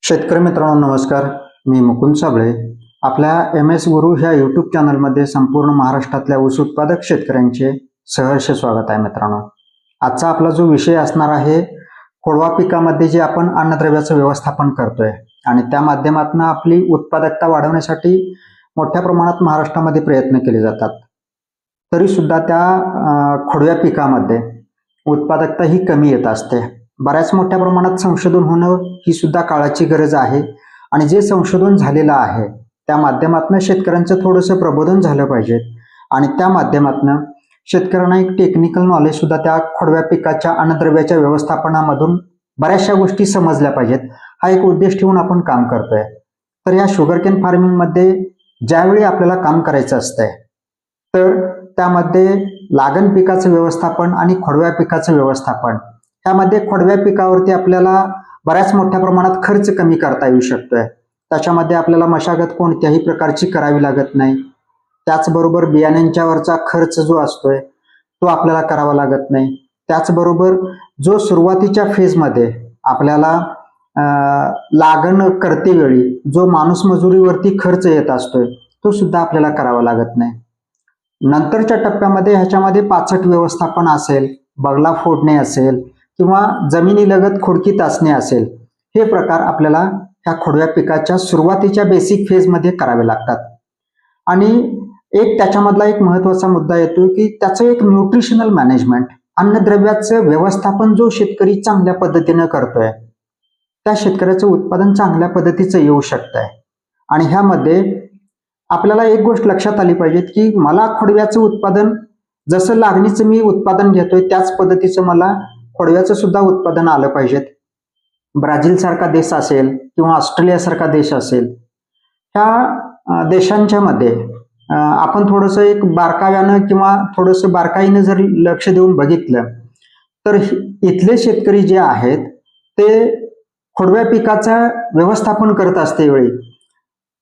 शेतकरी मित्रांनो नमस्कार. मी मुकुंद साबळे. आपल्या MS गुरु ह्या यूट्यूब चॅनलमध्ये संपूर्ण महाराष्ट्रातल्या ऊस उत्पादक शेतकऱ्यांचे सहर्ष स्वागत आहे. मित्रांनो, आजचा आपला जो विषय असणार आहे, खोडवा पिकामध्ये जे आपण अन्नद्रव्याचं व्यवस्थापन करतोय आणि त्या माध्यमातून आपली उत्पादकता वाढवण्यासाठी मोठ्या प्रमाणात महाराष्ट्रामध्ये प्रयत्न केले जातात. तरी सुद्धा त्या खोडव्या पिकामध्ये उत्पादकता ही कमी येत असते. बऱ्याच मोठ्या प्रमाणात संशोधन होणं ही सुद्धा काळाची गरज आहे आणि जे संशोधन झालेलं आहे त्या माध्यमातून शेतकऱ्यांचं थोडंसं प्रबोधन झालं पाहिजे आणि त्या माध्यमातून शेतकऱ्यांना एक टेक्निकल नॉलेज सुद्धा त्या खोडव्या पिकाच्या अन्नद्रव्याच्या व्यवस्थापनामधून बऱ्याचशा गोष्टी समजल्या पाहिजेत. हा एक उद्देश ठेवून आपण काम करतोय. तर या शुगरकेन फार्मिंगमध्ये ज्यावेळी आपल्याला काम करायचं असतंय तर त्यामध्ये लागण पिकाचं व्यवस्थापन आणि खोडव्या पिकाचं व्यवस्थापन, त्यामध्ये खोडव्या पिकावरती आपल्याला बऱ्याच मोठ्या प्रमाणात खर्च कमी करता येऊ शकतोय. त्याच्यामध्ये आपल्याला मशागत कोणत्याही प्रकारची करावी लागत नाही. त्याचबरोबर बियाण्यांच्यावरचा खर्च जो असतोय तो आपल्याला करावा लागत नाही. त्याचबरोबर जो सुरुवातीच्या फेजमध्ये आपल्याला लागण करते वेळी जो माणूस मजुरीवरती खर्च येत असतोय तो सुद्धा आपल्याला करावा लागत नाही. नंतरच्या टप्प्यामध्ये ह्याच्यामध्ये पाचट व्यवस्थापन असेल, बगला फोडणे असेल किंवा जमिनीलगत खोडकी तासणे असेल, हे प्रकार आपल्याला ह्या खोडव्या पिकाच्या सुरुवातीच्या बेसिक फेजमध्ये करावे लागतात. आणि एक त्याच्यामधला एक महत्वाचा मुद्दा येतो की त्याचं एक न्यूट्रिशनल मॅनेजमेंट, अन्नद्रव्याचं व्यवस्थापन जो शेतकरी चांगल्या पद्धतीनं करतोय त्या शेतकऱ्याचं उत्पादन चांगल्या पद्धतीचं येऊ शकतंय. आणि ह्यामध्ये आपल्याला एक गोष्ट लक्षात आली पाहिजे की मला खोडव्याचं उत्पादन जसं लागणीचं मी उत्पादन घेतोय त्याच पद्धतीचं मला खोडव्याचं सुद्धा उत्पादन आलं पाहिजे. ब्राझील सारखा देश असेल किंवा ऑस्ट्रेलिया सारखा देश असेल, ह्या देशांच्या मध्ये आपण थोडंसं एक बारकाव्यानं किंवा थोडंसं बारकाईनं जर लक्ष देऊन बघितलं तर इथले शेतकरी जे आहेत ते खोडव्या पिकाचं व्यवस्थापन करत असते वेळी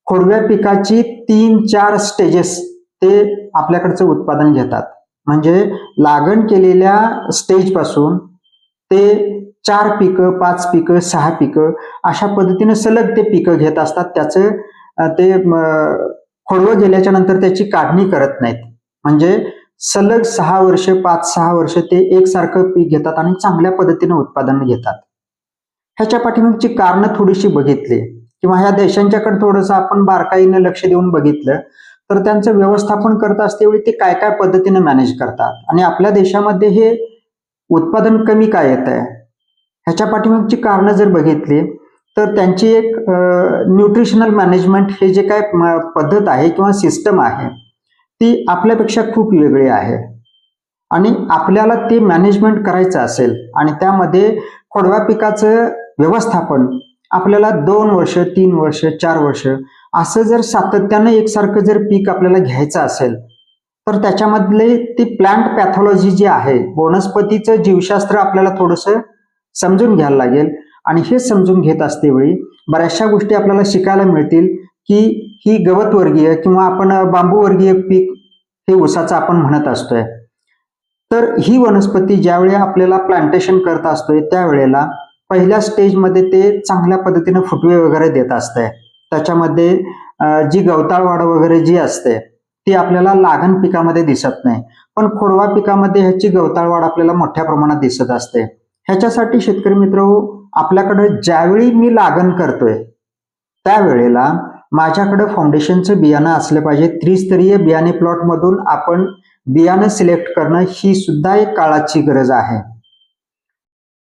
खोडव्या पिकाची 3-4 स्टेजेस ते आपल्याकडचं उत्पादन घेतात. म्हणजे लागण केलेल्या स्टेज पासून ते 4 पिकं, 5 पिकं, 6 पिकं अशा पद्धतीने सलग ते पिकं घेत असतात. त्याचं ते खोडवं गेल्याच्या नंतर त्याची काढणी करत नाहीत. म्हणजे सलग 6 वर्ष, 5-6 वर्ष ते एकसारखं पीक घेतात आणि चांगल्या पद्धतीने उत्पादन घेतात. ह्याच्या पाठीमागची कारणं थोडीशी बघितली किंवा ह्या देशांच्याकडे थोडंसं आपण बारकाईनं लक्ष देऊन बघितलं तर त्यांचं व्यवस्थापन करत असतेवेळी ते काय काय पद्धतीने मॅनेज करतात आणि आपल्या देशामध्ये हे उत्पादन कमी काय येत आहे ह्याच्या पाठीमागची कारणं जर बघितली तर त्यांची एक न्यूट्रिशनल मॅनेजमेंट हे जे काय पद्धत आहे किंवा सिस्टम आहे ती आपल्यापेक्षा खूप वेगळी आहे. आणि आपल्याला ते मॅनेजमेंट करायचं असेल आणि त्यामध्ये खोडवा पिकाचं व्यवस्थापन आपल्याला 2 वर्ष, 3 वर्ष, 4 वर्ष असं जर सातत्यानं एकसारखं जर पीक आपल्याला घ्यायचं असेल तर त्याच्यामधले ती प्लांट पॅथॉलॉजी जी आहे, वनस्पतीचं जीवशास्त्र आपल्याला थोडंसं समजून घ्यायला लागेल. आणि हे समजून घेत असतेवेळी बऱ्याचशा गोष्टी आपल्याला शिकायला मिळतील की ही गवतवर्गीय किंवा आपण बांबूवर्गीय पीक हे ऊसाचं आपण म्हणत असतोय. तर ही वनस्पती ज्यावेळी आपल्याला प्लांटेशन करत असतोय त्यावेळेला पहिल्या स्टेजमध्ये ते चांगल्या पद्धतीने फुटवे वगैरे देत असते. त्याच्यामध्ये जी गवताळ वाढ वगैरे जी असते ती आपल्याला लागण पिकामध्ये दिसत नाही, पण खोडवा पिकामध्ये ह्याची गवताळ वाढ आपल्याला मोठ्या प्रमाणात दिसत असते. ह्याच्यासाठी शेतकरी मित्र आपल्याकडे ज्यावेळी मी लागण करतोय त्यावेळेला माझ्याकडे फाउंडेशनचं बियाणं असलं पाहिजे. त्रिस्तरीय बियाणे प्लॉट मधून आपण बियाणं सिलेक्ट करणं ही सुद्धा एक काळाची गरज आहे.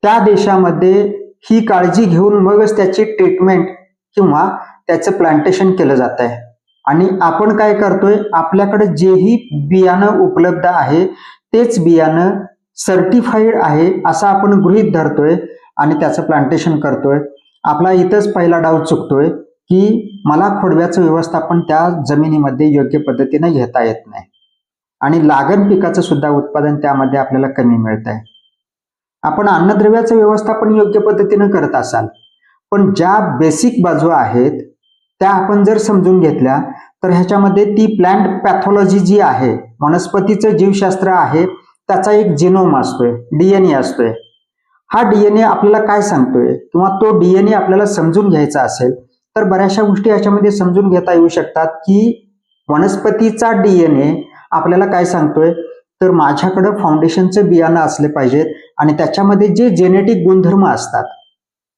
त्या देशामध्ये ही काळजी घेऊन मगच त्याची ट्रीटमेंट किंवा त्याचं प्लांटेशन केलं जात आहे. आणि आपण काय करतोय, आपल्याकडे जेही बियाणं उपलब्ध आहे तेच बियाणं सर्टिफाईड आहे असं आपण गृहीत धरतोय आणि त्याचं प्लांटेशन करतोय. आपला इथंच पहिला डाव चुकतोय की मला खोडव्याचं व्यवस्थापन त्या जमिनीमध्ये योग्य पद्धतीने घेता येत नाही आणि लागण पिकाचं सुद्धा उत्पादन त्यामध्ये आपल्याला कमी मिळत आहे. आपण अन्नद्रव्याचं व्यवस्थापन योग्य पद्धतीनं करत असाल, पण ज्या बेसिक बाजू आहेत त्या आपण जर समजून घेतल्या तर ह्याच्यामध्ये ती प्लांट पॅथॉलॉजी जी आहे, वनस्पतीचं जीवशास्त्र आहे, त्याचा एक जिनोम असतोय, DNA असतोय. हा डीएनए आपल्याला काय सांगतोय किंवा तो डीएनए आपल्याला समजून घ्यायचा असेल तर बऱ्याचशा गोष्टी याच्यामध्ये समजून घेता येऊ शकतात की वनस्पतीचा डीएनए आपल्याला काय सांगतोय तर माझ्याकडं फाउंडेशनचं बियाणं असले पाहिजेत आणि त्याच्यामध्ये जे जेनेटिक गुणधर्म असतात,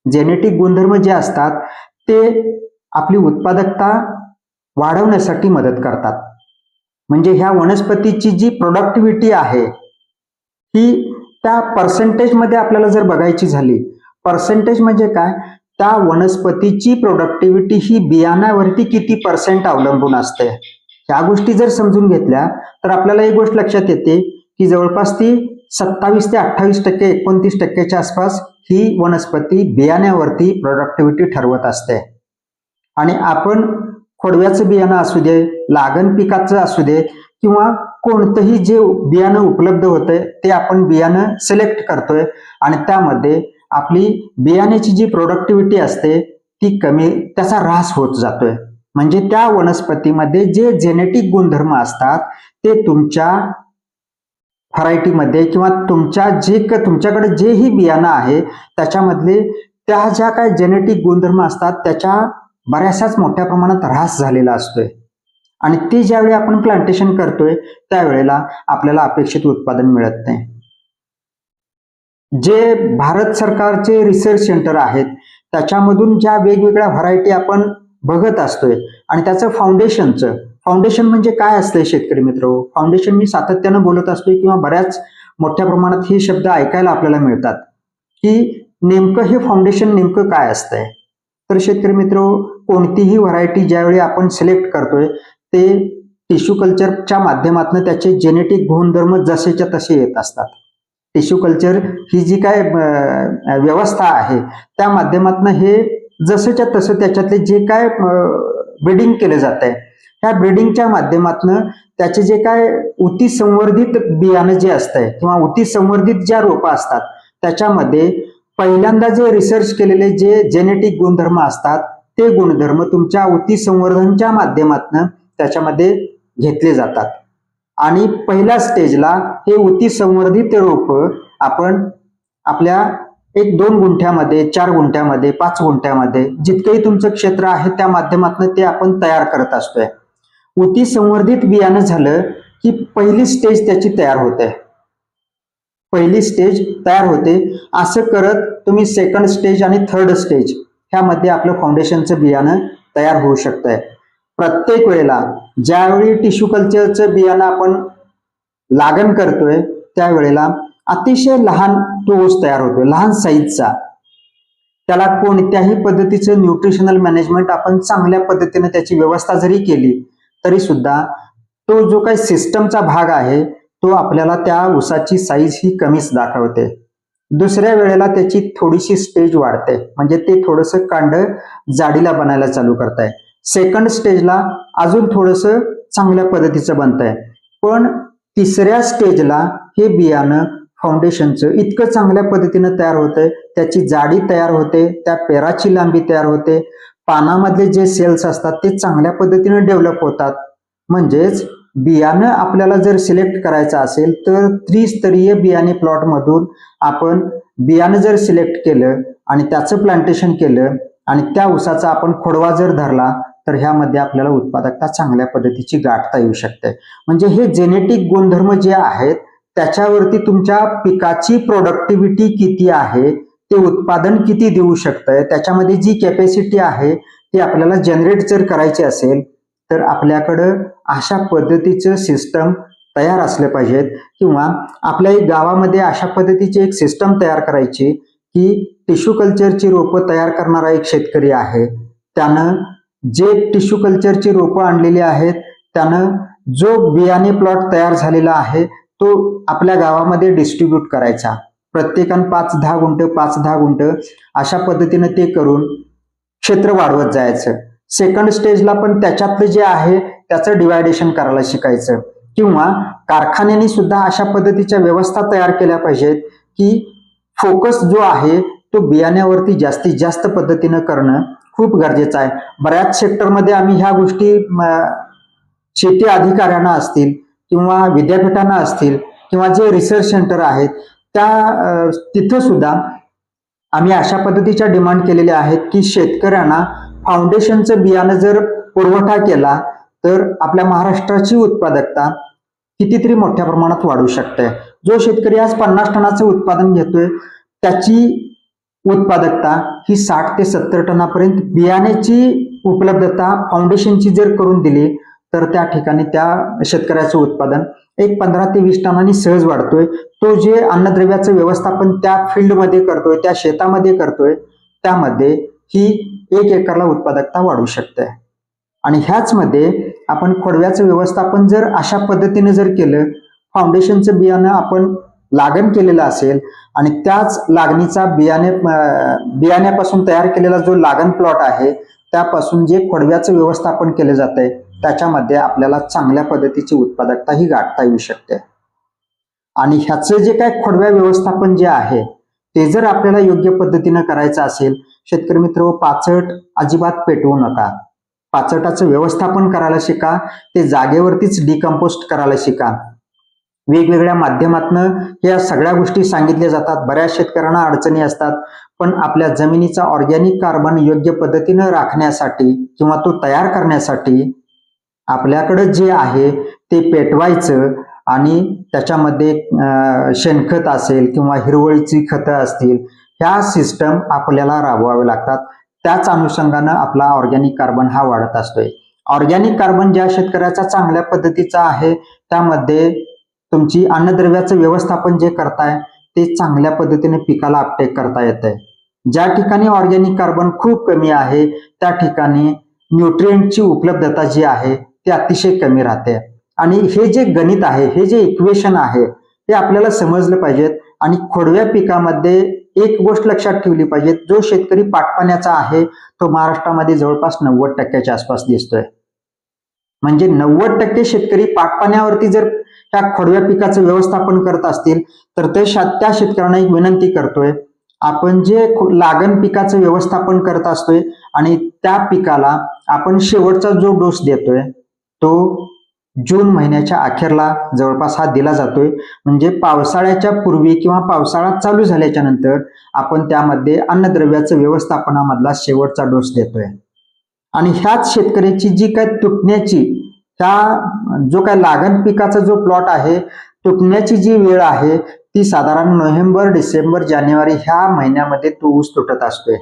जेनेटिक गुणधर्म जे असतात ते आपली उत्पादकता वाढवण्यासाठी मदत करतात. म्हणजे ह्या वनस्पतीची जी प्रोडक्टिव्हिटी आहे ही त्या पर्सेंटेजमध्ये आपल्याला जर बघायची झाली, पर्सेंटेज म्हणजे काय, त्या वनस्पतीची प्रोडक्टिव्हिटी ही बियाण्यावरती किती पर्सेंट अवलंबून असते. ह्या गोष्टी जर समजून घेतल्या तर आपल्याला एक गोष्ट लक्षात येते की जवळपास ती 27 ते 28%, 29%च्या आसपास ही वनस्पती बियाण्यावरती प्रोडक्टिव्हिटी ठरवत असते. आणि आपण खोडव्याचं बियाणं असू दे, लागण पिकाचं असू दे किंवा कोणतंही जे बियाणं उपलब्ध होतंय ते आपण बियाणं सिलेक्ट करतोय आणि त्यामध्ये आपली बियाण्याची जी प्रोडक्टिव्हिटी असते ती कमी, त्याचा ऱ्हास होत जातोय. म्हणजे त्या वनस्पतीमध्ये जे जेनेटिक गुणधर्म असतात ते तुमच्या व्हरायटीमध्ये किंवा तुमच्याकडे जेही बियाणं आहे त्याच्यामधले त्या ज्या काय जेनेटिक गुणधर्म असतात त्याच्या बऱ्याचशाच मोठ्या प्रमाणात ऱ्हास झालेला असतोय आणि ते ज्यावेळी आपण प्लांटेशन करतोय त्यावेळेला आपल्याला अपेक्षित उत्पादन मिळत नाही. जे भारत सरकारचे रिसर्च सेंटर आहेत त्याच्यामधून ज्या वेगवेगळ्या व्हरायटी आपण बघत असतोय आणि त्याचं फाउंडेशन म्हणजे काय असतंय शेतकरी मित्र, फाउंडेशन मी सातत्यानं बोलत असतोय किंवा बऱ्याच मोठ्या प्रमाणात हे शब्द ऐकायला आपल्याला मिळतात की नेमकं हे फाउंडेशन नेमकं काय असतंय. तर शेतकरी मित्र, कोणतीही व्हरायटी ज्यावेळी आपण सिलेक्ट करतोय ते टिश्यू कल्चरच्या माध्यमातून त्याचे जेनेटिक गुणधर्म जसेच्या तसे येत असतात. टिश्यू कल्चर ही जी काय व्यवस्था आहे त्या माध्यमातून हे जसंच्या तसं त्याच्यातले जे काय ब्रीडिंग केलं जात आहे ह्या ब्रीडिंगच्या माध्यमातून त्याचे जे काय ऊती संवर्धित बियाणं जे असतंय किंवा ऊती संवर्धित ज्या रोपं असतात त्याच्यामध्ये पहिल्यांदा जे रिसर्च केलेले जे जेनेटिक गुणधर्म असतात ते गुणधर्म तुमच्या ऊती संवर्धनच्या माध्यमातून त्याच्यामध्ये घेतले जातात आणि पहिल्या स्टेजला हे ऊती संवर्धित रोप आपण आपल्या 1-2 गुंठ्यामध्ये, 4 गुंठ्यामध्ये, 5 गुंठ्यामध्ये जितकंही तुमचं क्षेत्र आहे त्या माध्यमातून ते आपण तयार करत असतोय. ऊती संवर्धित बियाणं झालं की पहिली स्टेज त्याची तयार होते, पहिली स्टेज तयार होते. असं करत तुम्ही सेकंड स्टेज आणि थर्ड स्टेज ह्यामध्ये आपलं फाउंडेशनचं बियाणं तयार होऊ शकतंय. प्रत्येक वेळेला ज्यावेळी टिश्यू कल्चरचं बियाणं आपण लागण करतोय त्यावेळेला अतिशय लहान डोस तयार होतोय, लहान साईजचा. त्याला कोणत्याही पद्धतीचं न्यूट्रिशनल मॅनेजमेंट आपण चांगल्या पद्धतीने त्याची व्यवस्था जरी केली तरी सुद्धा तो जो काही सिस्टमचा भाग आहे तो आपल्याला त्या ऊसाची साईज ही कमीच दाखवते. दुसऱ्या वेळेला त्याची थोडीशी स्टेज वाढते, म्हणजे ते थोडंसं कांड जाडीला बनायला चालू करताय. सेकंड स्टेजला अजून थोडंसं चांगल्या पद्धतीचं बनतंय, पण तिसऱ्या स्टेजला हे बियाणं फाउंडेशनचं इतकं चांगल्या पद्धतीनं तयार होतंय, त्याची जाडी तयार होते, त्या पेराची लांबी तयार होते, पानामधले जे सेल्स असतात ते चांगल्या पद्धतीनं डेव्हलप होतात. म्हणजेच बियाणं आपल्याला जर सिलेक्ट करायचं असेल तर त्रिस्तरीय बियाणे प्लॉटमधून आपण बियाणं जर सिलेक्ट केलं आणि त्याचं प्लांटेशन केलं आणि त्या ऊसाचा आपण खोडवा जर धरला तर ह्यामध्ये आपल्याला उत्पादकता चांगल्या पद्धतीची गाठता येऊ शकते. म्हणजे हे जेनेटिक गुणधर्म जे आहेत त्याच्यावरती तुमच्या पिकाची प्रोडक्टिव्हिटी किती आहे, ते उत्पादन किती देऊ शकतंय, त्याच्यामध्ये जी कॅपॅसिटी आहे ती आपल्याला जनरेट जर करायची असेल तर आपल्याकडं अशा पद्धतीचं सिस्टम तयार असले पाहिजेत किंवा आपल्या एक गावामध्ये अशा पद्धतीची एक सिस्टम तयार करायची की टिश्यू कल्चरची रोपं तयार करणारा एक शेतकरी आहे, त्यानं जे टिश्यू कल्चरची रोपं आणलेली आहेत त्यानं जो बियाणे प्लॉट तयार झालेला आहे तो आपल्या गावामध्ये डिस्ट्रीब्यूट करायचा. प्रत्येकानं 5-10 गुंठ 5-10 गुंठ अशा पद्धतीनं ते करून क्षेत्र वाढवत जायचं. सेकंड स्टेजला पण त्याच्यातलं जे आहे त्याचं डिवायडेशन करायला शिकायचं किंवा कारखान्यांनी सुद्धा अशा पद्धतीच्या व्यवस्था तयार केल्या पाहिजेत की फोकस जो आहे तो बियाण्यावरती जास्तीत जास्त पद्धतीनं करणं खूप गरजेचं आहे. बऱ्याच सेक्टरमध्ये आम्ही ह्या गोष्टी शेती अधिकाऱ्यांना असतील किंवा विद्यापीठांना असतील किंवा जे रिसर्च सेंटर आहेत त्या तिथं सुद्धा आम्ही अशा पद्धतीच्या डिमांड केलेल्या आहेत की शेतकऱ्यांना फाउंडेशनचं बियाणं जर पुरवठा केला तर आपल्या महाराष्ट्राची उत्पादकता कितीतरी मोठ्या प्रमाणात वाढू शकते. जो शेतकरी आज 50 टनाचं उत्पादन घेतोय त्याची उत्पादकता ही 60 ते 70 टनापर्यंत बियाण्याची उपलब्धता फाउंडेशनची जर करून दिली तर त्या ठिकाणी त्या शेतकऱ्याचं उत्पादन एक 15 ते 20 टनांनी सहज वाढतोय. तो जे अन्नद्रव्याचं व्यवस्थापन त्या फील्डमध्ये करतोय, त्या शेतामध्ये करतोय, त्यामध्ये ही 1 एकरला उत्पादकता वाढू शकते. आणि ह्याच मध्ये आपण खोडव्याचं व्यवस्थापन जर अशा पद्धतीने जर केलं, फाउंडेशनचं बियाणं आपण लागण केलेलं असेल आणि त्याच लागणीचा बियाण्यापासून तयार केलेला जो लागण प्लॉट आहे त्यापासून जे खोडव्याचं व्यवस्थापन केलं जातंय त्याच्यामध्ये आपल्याला चांगल्या पद्धतीची उत्पादकता ही गाठता येऊ शकते. आणि ह्याचं जे काय खोडव्या व्यवस्थापन जे आहे ते जर आपल्याला योग्य पद्धतीनं करायचं असेल, शेतकरी मित्र, पाचट अजिबात पेटवू नका. पाचटाचं व्यवस्थापन करायला शिका, ते जागेवरतीच डिकम्पोस्ट करायला शिका. वेगवेगळ्या माध्यमातनं या सगळ्या गोष्टी सांगितल्या जातात. बऱ्याच शेतकऱ्यांना अडचणी असतात, पण आपल्या जमिनीचा ऑर्गॅनिक कार्बन योग्य पद्धतीनं राखण्यासाठी किंवा तो तयार करण्यासाठी आपल्याकडे जे आहे ते पेटवायचं आणि त्याच्यामध्ये शेणखत असेल किंवा हिरवळीची खतं असतील, ह्या सिस्टम आपल्याला राबवावे लागतात. त्याच अनुषंगानं आपला ऑर्गॅनिक कार्बन हा वाढत असतोय. ऑर्गॅनिक कार्बन ज्या शेतकऱ्याचा चांगल्या पद्धतीचा आहे त्यामध्ये तुमची अन्नद्रव्याचं व्यवस्थापन जे करताय ते चांगल्या पद्धतीने पिकाला अपटेक करता येतंय. ज्या ठिकाणी ऑर्गॅनिक कार्बन खूप कमी आहे त्या ठिकाणी न्यूट्रिएंटची उपलब्धता जी आहे ती अतिशय कमी राहते. आणि हे जे गणित आहे, हे जे इक्वेशन आहे ते आपल्याला समजलं पाहिजेत. आणि खोडव्या पिकामध्ये एक गोष्ट लक्षात ठेवली पाहिजे, जो शेतकरी पाटपाण्याचा आहे तो महाराष्ट्रामध्ये जवळपास 90% आसपास दिसतोय. म्हणजे 90% शेतकरी पाटपाण्यावरती जर त्या खोडव्या पिकाचं व्यवस्थापन करत असतील तर त्या शेतकऱ्यांना एक विनंती करतोय, आपण जे लागण पिकाचं व्यवस्थापन करत असतोय आणि त्या पिकाला आपण शेवटचा जो डोस देतोय तो जून महिन्याच्या अखेरला जवळपास हा दिला जातोय. म्हणजे पावसाळ्याच्या पूर्वी किंवा पावसाळा चालू झाल्याच्या नंतर आपण त्यामध्ये अन्नद्रव्याचं व्यवस्थापनामधला शेवटचा डोस देतोय. आणि ह्याच शेतकऱ्याची जी काय तुटण्याची, जो काय लागण पिकाचा जो प्लॉट आहे तुटण्याची जी वेळ आहे ती साधारण नोव्हेंबर, डिसेंबर, जानेवारी ह्या महिन्यामध्ये तो ऊस तुटत असतोय.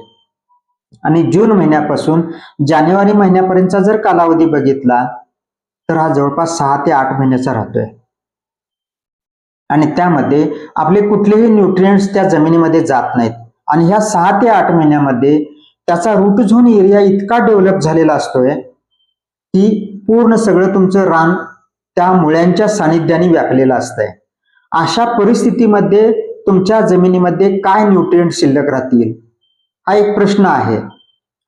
आणि जून महिन्यापासून जानेवारी महिन्यापर्यंतचा जर कालावधी बघितला तर हा जवळपास 6 ते 8 महिन्याचा राहतोय. आणि त्यामध्ये आपले कुठलेही न्यूट्रिएंट्स त्या जमिनीमध्ये जात नाहीत. आणि ह्या 6 ते 8 महिन्यामध्ये त्याचा रूट झोन एरिया इतका डेव्हलप झालेला असतोय की पूर्ण सगळं तुमचं रान त्या मुळ्यांच्या सानिध्याने व्यापलेलं असतंय. अशा परिस्थितीमध्ये तुमच्या जमिनीमध्ये काय न्यूट्रिएंट शिल्लक राहतील हा एक प्रश्न आहे.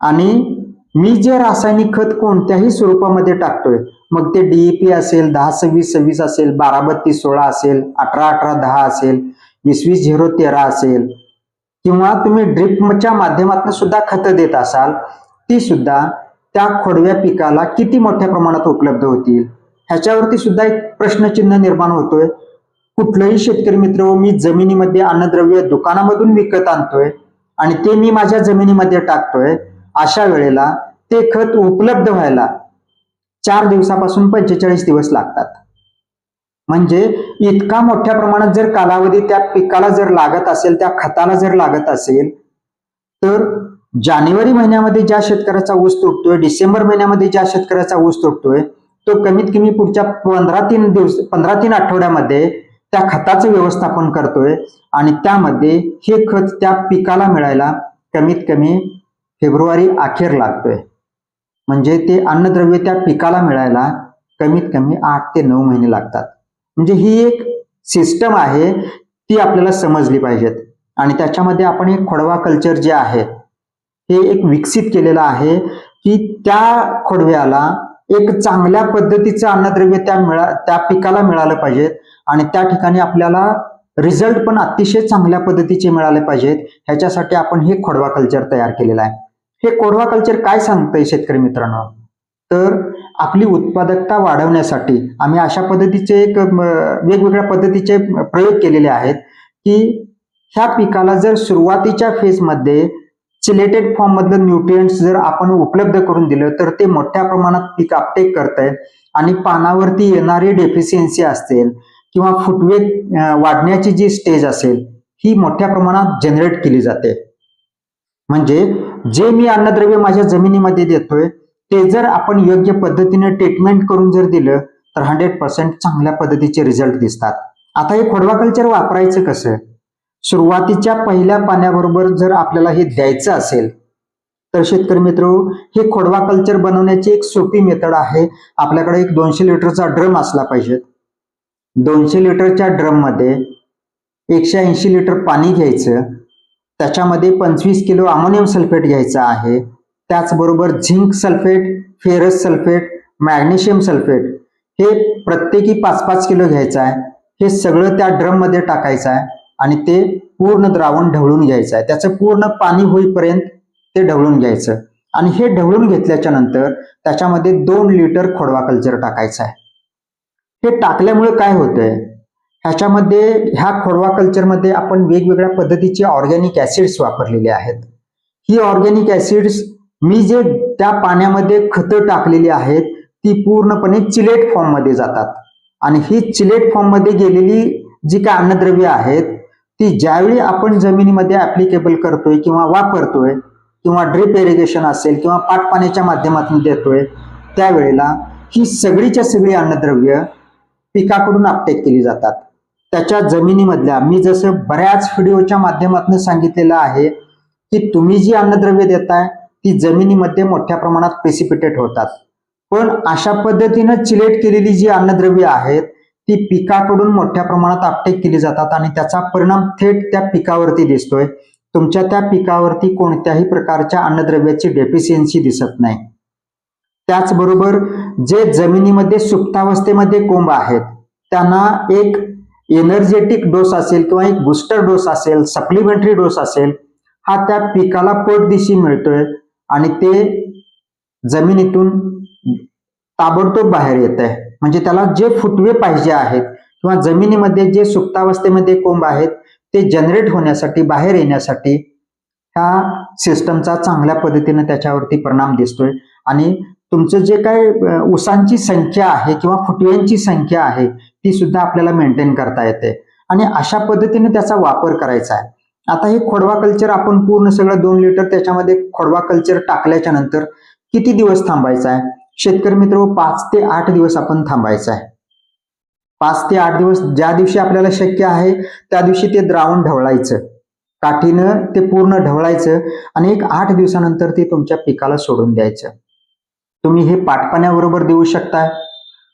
आणि मी जे रासायनिक खत कोणत्याही स्वरूपामध्ये टाकतोय, मग ते DAP असेल, 10-26-26 असेल, 12-32-16 असेल, 18-18-10 असेल, 20-20-0-13 असेल, किंवा तुम्ही ड्रिपच्या माध्यमातून सुद्धा खतं देत असाल, ती सुद्धा त्या खोडव्या पिकाला किती मोठ्या प्रमाणात उपलब्ध होतील ह्याच्यावरती सुद्धा एक प्रश्नचिन्ह निर्माण होतोय. कुठलंही शेतकरी मित्र, मी जमिनीमध्ये अन्नद्रव्य दुकानामधून विकत आणतोय आणि ते मी माझ्या जमिनीमध्ये टाकतोय, अशा वेळेला ते खत उपलब्ध व्हायला 4 दिवसापासून 45 दिवस लागतात. म्हणजे इतका मोठ्या प्रमाणात जर कालावधी त्या पिकाला जर लागत असेल, त्या खताला जर लागत असेल, तर जानेवारी महिन्यामध्ये ज्या शेतकऱ्याचा ऊस तुटतोय, डिसेंबर महिन्यामध्ये ज्या शेतकऱ्याचा ऊस तुटतोय, तो कमीत कमी पुढच्या 15-3 आठवड्यामध्ये त्या खताचं व्यवस्थापन करतोय. आणि त्यामध्ये हे खत त्या पिकाला मिळायला कमीत कमी फेब्रुवारी अखेर लागतोय. म्हणजे ते अन्नद्रव्य त्या पिकाला मिळायला कमीत कमी 8 ते 9 महिने लागतात. म्हणजे ही एक सिस्टम आहे, ती आपल्याला समजली पाहिजेत. आणि त्याच्यामध्ये आपण एक खोडवा कल्चर जे आहे हे एक विकसित केलेलं आहे की त्या खोडव्याला एक चांगल्या पद्धतीचं अन्नद्रव्य त्या पिकाला मिळालं पाहिजेत आणि त्या ठिकाणी आपल्याला रिझल्ट पण अतिशय चांगल्या पद्धतीचे मिळाले पाहिजेत. ह्याच्यासाठी आपण हे खोडवा कल्चर तयार केलेलं आहे. हे खोडवा कल्चर काय सांगतंय शेतकरी मित्रांनो, तर आपली उत्पादकता वाढवण्यासाठी आम्ही अशा पद्धतीचे वेगवेगळ्या पद्धतीचे प्रयोग केलेले आहेत की ह्या पिकाला जर सुरुवातीच्या फेजमध्ये चिलेटेड फॉर्म मधलं न्यूट्रिएंट्स जर आपण उपलब्ध करून दिलं तर ते मोठ्या प्रमाणात पीक अपटेक करतंय आणि पानावरती येणारी डेफिशियन्सी असेल किंवा फुटवे वाढण्याची जी स्टेज असेल ही मोठ्या प्रमाणात जनरेट केली जाते. म्हणजे जे मी अन्नद्रव्य माझ्या जमिनीमध्ये देतोय ते जर आपण योग्य पद्धतीने ट्रीटमेंट करून जर दिलं तर 100% चांगल्या पद्धतीचे रिझल्ट दिसतात. आता हे खोडवा कल्चर वापरायचं कसं? सुरुवातीच्या पहिल्या पाण्याबरोबर जर आपल्याला हे द्यायचं असेल तर शेतकरी मित्र, हे खोडवा कल्चर बनवण्याची एक सोपी मेथड आहे. आपल्याकडे एक 200 लिटरचा ड्रम असला पाहिजे. 200 लिटरच्या ड्रम मध्ये 180 लिटर पाणी घ्यायचं, त्याच्यामध्ये 25 किलो अमोनियम सल्फेट घ्यायचं आहे, त्याचबरोबर zinc sulphate, ferrous sulphate, magnesium sulphate हे प्रत्येकी 5-5 किलो घ्यायचं आहे. हे सगळं त्या ड्रम मध्ये टाकायचं आहे आणि ते पूर्ण द्रावण ढवळून घ्यायचं आहे. त्याचं पूर्ण पाणी होईपर्यंत ते ढवळून घ्यायचं आणि हे ढवळून घेतल्याच्या नंतर त्याच्यामध्ये 2 लिटर खोडवा कल्चर टाकायचं आहे. हे टाकल्यामुळे काय होतंय, ह्याच्यामध्ये ह्या खोडवा कल्चरमध्ये आपण वेगवेगळ्या पद्धतीचे ऑर्गॅनिक ऍसिड्स वापरलेले आहेत. ही ऑर्गॅनिक ऍसिड्स मी जे त्या पाण्यामध्ये खतं टाकलेली आहेत ती पूर्णपणे चिलेट फॉर्म मध्ये जातात आणि ही चिलेट फॉर्म मध्ये गेलेली जी काय अन्नद्रव्य आहेत ती ज्यावेळी आपण जमिनीमध्ये ऍप्लिकेबल करतोय किंवा वापरतोय किंवा ड्रिप इरिगेशन असेल किंवा पाटपाण्याच्या माध्यमातून देतोय त्यावेळेला ही सगळीच्या सगळी अन्नद्रव्य पिकाकडून अपटेक केली जातात. त्याच्या जमिनीमधल्या, मी जसं बऱ्याच व्हिडिओच्या माध्यमातून सांगितलेलं आहे की तुम्ही जी अन्नद्रव्य देताय ती जमिनीमध्ये मोठ्या प्रमाणात प्रेसिपिटेट होतात, पण अशा पद्धतीनं चिलेट केलेली जी अन्नद्रव्य आहेत ती पिकाकडून मोठ्या प्रमाणात अपटेक केली जातात आणि त्याचा परिणाम थेट त्या पिकावरती दिसतोय. तुमच्या त्या पिकावरती कोणत्याही प्रकारच्या अन्नद्रव्याची डेफिशियन्सी दिसत नाही. त्याचबरोबर जे जमिनीमध्ये सुप्तावस्थेमध्ये कोंब आहेत त्यांना एक एनर्जेटिक डोस असेल किंवा एक बूस्टर डोस असेल, सप्लिमेंटरी डोस असेल, हा त्या पिकाला पटदिशी मिळतोय आणि ते जमिनीतून ताबडतोब बाहेर येत आहे. म्हणजे त्याला जे फुटवे पाहिजे आहेत किंवा जमिनीमध्ये जे सुप्तावस्थेमध्ये कोंब आहेत ते जनरेट होण्यासाठी, बाहेर येण्यासाठी ह्या सिस्टमचा चांगल्या पद्धतीने त्याच्यावरती परिणाम दिसतोय आणि तुमचं जे काय ऊसांची संख्या आहे किंवा फुटव्यांची संख्या आहे ती सुद्धा आपल्याला मेंटेन करता येते आणि अशा पद्धतीने त्याचा वापर करायचा आहे. आता हे खोडवा कल्चर आपण पूर्ण सगळं 2 लिटर त्याच्यामध्ये खोडवा कल्चर टाकल्याच्या नंतर किती दिवस थांबायचा आहे? शेतकरी मित्र, 5 ते 8 दिवस आपण थांबायचं आहे. 5 ते 8 दिवस ज्या दिवशी आपल्याला शक्य आहे त्या दिवशी ते द्रावण ढवळायचं, काठीनं ते पूर्ण ढवळायचं आणि एक 8 दिवसानंतर ते तुमच्या पिकाला सोडून द्यायचं. तुम्ही हे पाटपाण्याबरोबर देऊ शकताय,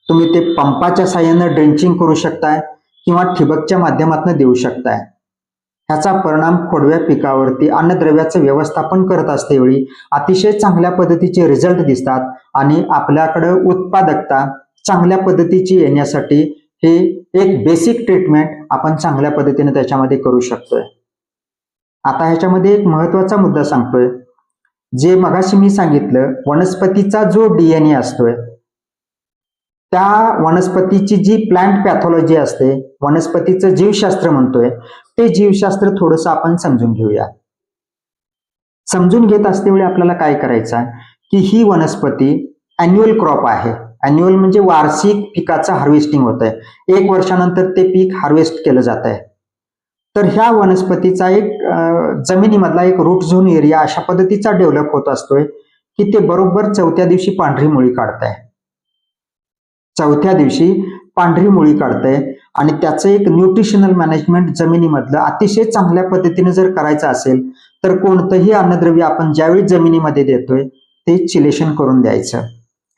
तुम्ही ते पंपाच्या साहाय्यानं ड्रेंचिंग करू शकताय किंवा ठिबकच्या माध्यमातून देऊ शकताय. ह्याचा परिणाम खोडव्या पिकावरती अन्नद्रव्याचं व्यवस्थापन करत असतेवेळी अतिशय चांगल्या पद्धतीचे रिझल्ट दिसतात आणि आपल्याकडे उत्पादकता चांगल्या पद्धतीची येण्यासाठी हे एक बेसिक ट्रीटमेंट आपण चांगल्या पद्धतीने त्याच्यामध्ये करू शकतोय. आता ह्याच्यामध्ये एक महत्वाचा मुद्दा सांगतोय, जे मगाशी मी सांगितलं वनस्पतीचा जो डीएनए असतोय त्या वनस्पतीची जी प्लांट पॅथॉलॉजी असते, वनस्पतीचं जीवशास्त्र म्हणतोय, ते जीवशास्त्र थोडंसं आपण समजून घेऊया. समजून घेत असतेवेळी आपल्याला काय करायचं आहे की ही वनस्पती अॅन्युअल क्रॉप आहे. अॅन्युअल म्हणजे वार्षिक पिकाचं हार्वेस्टिंग होत आहे, 1 वर्षानंतर ते पीक हार्वेस्ट केलं जात आहे. तर ह्या वनस्पतीचा एक जमिनीमधला एक रूट झोन एरिया अशा पद्धतीचा डेव्हलप होत असतोय की ते बरोबर 4थ्या दिवशी पांढरी मुळी काढतंय. 4थ्या दिवशी पांढरी मुळी काढतंय आणि त्याचं एक न्यूट्रिशनल मॅनेजमेंट जमिनीमधलं अतिशय चांगल्या पद्धतीने जर करायचं असेल तर कोणतंही अन्नद्रव्य आपण ज्यावेळी जमिनीमध्ये देतोय ते चिलेशन करून द्यायचं.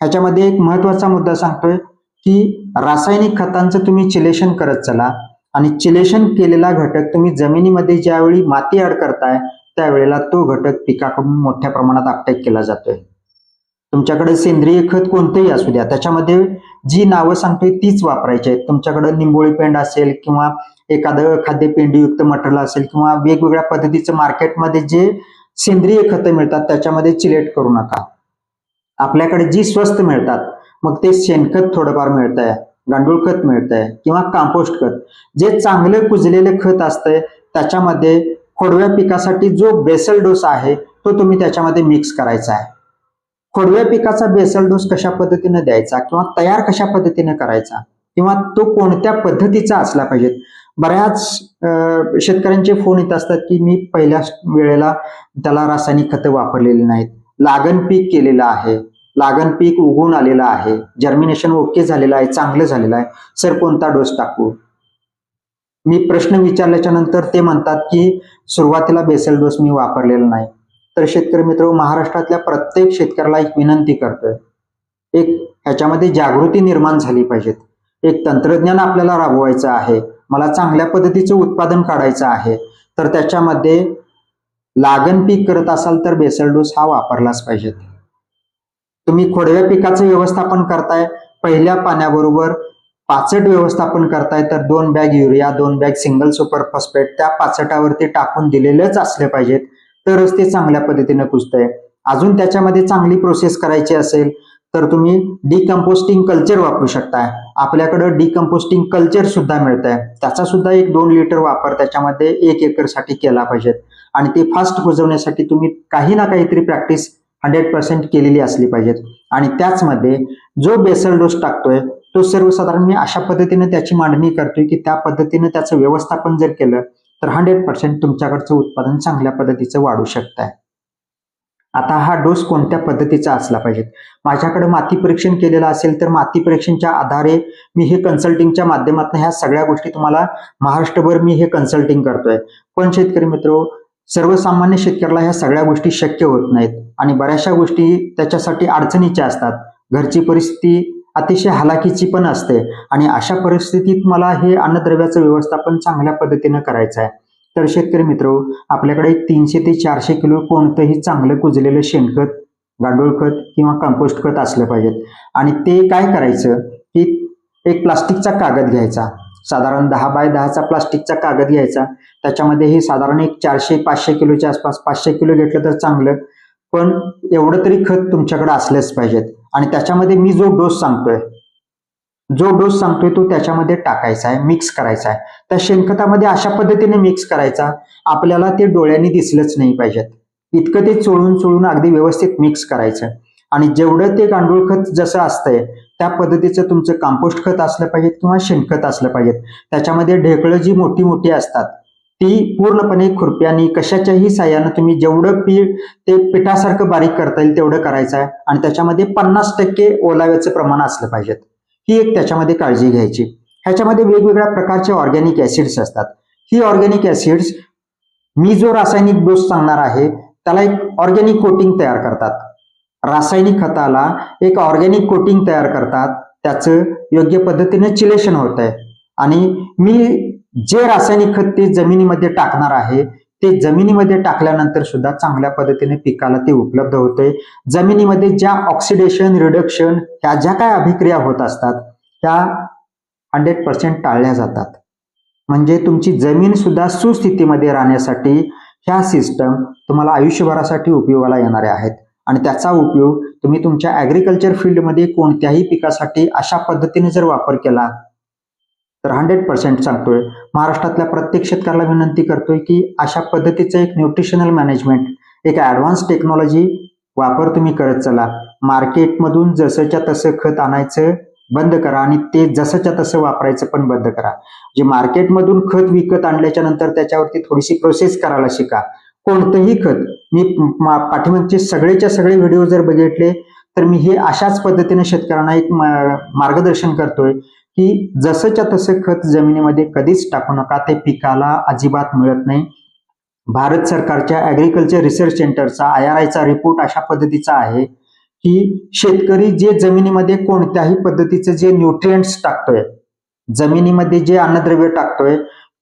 ह्याच्यामध्ये एक महत्वाचा मुद्दा सांगतोय की रासायनिक खतांचं तुम्ही चिलेशन करत चला आणि चिलेशन केलेला घटक तुम्ही जमिनीमध्ये ज्यावेळी माती ऍड करताय त्यावेळेला तो घटक पिकाकडून मोठ्या प्रमाणात अपटेक केला जातोय. तुमच्याकडे सेंद्रिय खत कोणतेही असू द्या, त्याच्यामध्ये जी नावं सांगतोय तीच वापरायची आहेत. तुमच्याकडे निंबोळी पेंड असेल किंवा एखादं खाद्यपेंडीयुक्त मटेरियल असेल किंवा वेगवेगळ्या पद्धतीचं मार्केटमध्ये जे सेंद्रिय खतं मिळतात त्याच्यामध्ये चिलेट करू नका. आपल्याकडे जी स्वस्त मिळतात, मग ते शेणखत थोडंफार मिळतंय, गांडूळ खत मिळतंय किंवा कंपोस्ट खत, जे चांगलं कुजलेलं खत असतंय त्याच्यामध्ये खोडव्या पिकासाठी जो बेसल डोस आहे तो तुम्ही त्याच्यामध्ये मिक्स करायचा आहे. खोडव्या पिकाचा बेसल डोस कशा पद्धतीने द्यायचा किंवा तयार कशा पद्धतीने करायचा किंवा तो कोणत्या पद्धतीचा असला पाहिजे. बऱ्याच शेतकऱ्यांचे फोन येत असतात की मी पहिल्या वेळेला त्याला रासायनिक खतं वापरलेली नाहीत, लागण पीक केलेलं आहे, लागण पीक उगवून आलेलं आहे, जर्मिनेशन ओके झालेलं आहे, चांगलं झालेलं आहे, सर कोणता डोस टाकू. मी प्रश्न विचारल्याच्या नंतर ते म्हणतात की सुरुवातीला बेसल डोस मी वापरलेला नाही. तर शेतकरी मित्र, महाराष्ट्रातल्या प्रत्येक शेतकऱ्याला एक विनंती करतोय, एक ह्याच्यामध्ये जागृती निर्माण झाली पाहिजे. एक तंत्रज्ञान आपल्याला राबवायचं आहे, मला चांगल्या पद्धतीचं उत्पादन काढायचं आहे, तर त्याच्यामध्ये लागण पीक करत असाल तर बेसल डोस हा वापरलाच पाहिजे. तुम्ही खोडव्या पिकाचं व्यवस्थापन करताय, पहिल्या पाण्याबरोबर पाचट व्यवस्थापन करताय, तर 2 bag urea, 2 bag single super phosphate त्या पाचटावरती टाकून दिलेलेच असले पाहिजेत, तरच ते चांगल्या पद्धतीने कुजतंय. अजून त्याच्यामध्ये चांगली प्रोसेस करायची असेल तर तुम्ही डिकम्पोस्टिंग कल्चर वापरू शकताय. आपल्याकडे डिकम्पोस्टिंग कल्चर सुद्धा मिळतंय, त्याचा सुद्धा एक 2 लिटर वापर त्याच्यामध्ये 1 एकरसाठी केला पाहिजे. आणि ते फास्ट कुजवण्यासाठी तुम्ही काही ना काहीतरी प्रॅक्टिस 100% केलेली असली पाहिजे. आणि त्याचमध्ये जो बेसल डोस टाकतोय तो सर्वसाधारण मी अशा पद्धतीने त्याची मांडणी करतोय की त्या पद्धतीने त्याचं व्यवस्थापन जर केलं तर 100% तुमच्याकडचं उत्पादन चांगल्या पद्धतीचं वाढू शकतंय. आता हा डोस कोणत्या पद्धतीचा असला पाहिजे. माझ्याकडे माती परीक्षण केलेलं असेल तर माती परीक्षणच्या आधारे मी हे कन्सल्टिंगच्या माध्यमातून ह्या सगळ्या गोष्टी तुम्हाला महाराष्ट्रभर मी हे कन्सल्टिंग करतोय. पण शेतकरी मित्र, सर्वसामान्य शेतकऱ्याला ह्या सगळ्या गोष्टी शक्य होत नाहीत आणि बऱ्याचशा गोष्टी त्याच्यासाठी अडचणीच्या असतात. घरची परिस्थिती अतिशय हलाखीची पण असते आणि अशा परिस्थितीत मला हे अन्नद्रव्याचं व्यवस्थापन चांगल्या पद्धतीनं करायचं आहे. तर शेतकरी मित्र, आपल्याकडे 300 ते 400 किलो कोणतंही चांगलं कुजलेलं शेणखत, गांडूळ खत किंवा कंपोस्ट खत असलं पाहिजे. आणि ते काय करायचं की एक प्लास्टिकचा कागद घ्यायचा, साधारण 10 बाय 10चा प्लास्टिकचा कागद घ्यायचा. त्याच्यामध्ये हे साधारण एक 400-500 किलोच्या आसपास, 500 किलो घेतलं तर चांगलं, पण एवढं तरी खत तुमच्याकडे असलेच पाहिजेत. आणि त्याच्यामध्ये मी जो डोस सांगतोय तो त्याच्यामध्ये टाकायचा आहे, मिक्स करायचा आहे. त्या शेणखतामध्ये अशा पद्धतीने मिक्स करायचा आपल्याला ते डोळ्यांनी दिसलंच नाही पाहिजेत, इतकं ते चोळून अगदी व्यवस्थित मिक्स करायचं. आणि जेवढं ते गांडूळ खत जसं असतंय त्या पद्धतीचं तुमचं कंपोस्ट खत असलं पाहिजे किंवा शेणखत असलं पाहिजे. त्याच्यामध्ये ढेकळं जी मोठी मोठी असतात ती पूर्णपणे खुरप्यानी कशाच्याही साह्यानं तुम्ही जेवढं ते पिठासारखं बारीक करता येईल तेवढं करायचं आहे. आणि त्याच्यामध्ये 50% ओलाव्याचं प्रमाण असलं पाहिजे, ही एक त्याच्यामध्ये काळजी घ्यायची. ह्याच्यामध्ये वेगवेगळ्या प्रकारचे ऑर्गॅनिक ऍसिड्स असतात. ही ऑर्गॅनिक ऍसिड्स मी जो रासायनिक डोस सांगणार आहे त्याला एक ऑर्गॅनिक कोटिंग तयार करतात, रासायनिक खताला एक ऑर्गॅनिक कोटिंग तयार करतात, त्याचं योग्य पद्धतीने चिलेशन होत आहे. आणि मी जे रासायनिक खत ते जमिनीमध्ये टाकणार आहे ते जमिनीमध्ये टाकल्यानंतर सुद्धा चांगल्या पद्धतीने पिकाला ते उपलब्ध होते. जमिनीमध्ये ज्या ऑक्सिडेशन, रिडक्शन ह्या ज्या काय अभिक्रिया होत असतात त्या 100% टाळल्या जातात. म्हणजे तुमची जमीन सुद्धा सुस्थितीमध्ये राहण्यासाठी ह्या सिस्टम तुम्हाला आयुष्यभरासाठी उपयोगाला येणाऱ्या आहेत. आणि त्याचा उपयोग तुम्ही तुमच्या ऍग्रिकल्चर फील्डमध्ये कोणत्याही पिकासाठी अशा पद्धतीने जर वापर केला तर 100% सांगतोय, महाराष्ट्रातल्या प्रत्येक शेतकऱ्याला विनंती करतोय की अशा पद्धतीचं एक न्यूट्रिशनल मॅनेजमेंट, एक ऍडव्हान्स टेक्नॉलॉजी वापर तुम्ही करत चला. मार्केटमधून जसंच्या तसं खत आणायचं बंद करा आणि ते जसंच्या तसं वापरायचं पण बंद करा. जे मार्केटमधून खत विकत आणल्याच्या नंतर त्याच्यावरती थोडीशी प्रोसेस करायला शिका. कोणतंही खत, मी पाठीमागचे सगळेच्या सगळे व्हिडिओ जर बघितले तर मी हे अशाच पद्धतीने शेतकऱ्यांना एक मार्गदर्शन करतोय की जसंच्या तसं खत जमिनीमध्ये कधीच टाकू नका, ते पिकाला अजिबात मिळत नाही. भारत सरकारच्या ऍग्रिकल्चर रिसर्च सेंटरचा IRIचा रिपोर्ट अशा पद्धतीचा आहे की शेतकरी जे जमिनीमध्ये कोणत्याही पद्धतीचे जे न्यूट्रिएंट्स टाकतोय, जमिनीमध्ये जे अन्नद्रव्य टाकतोय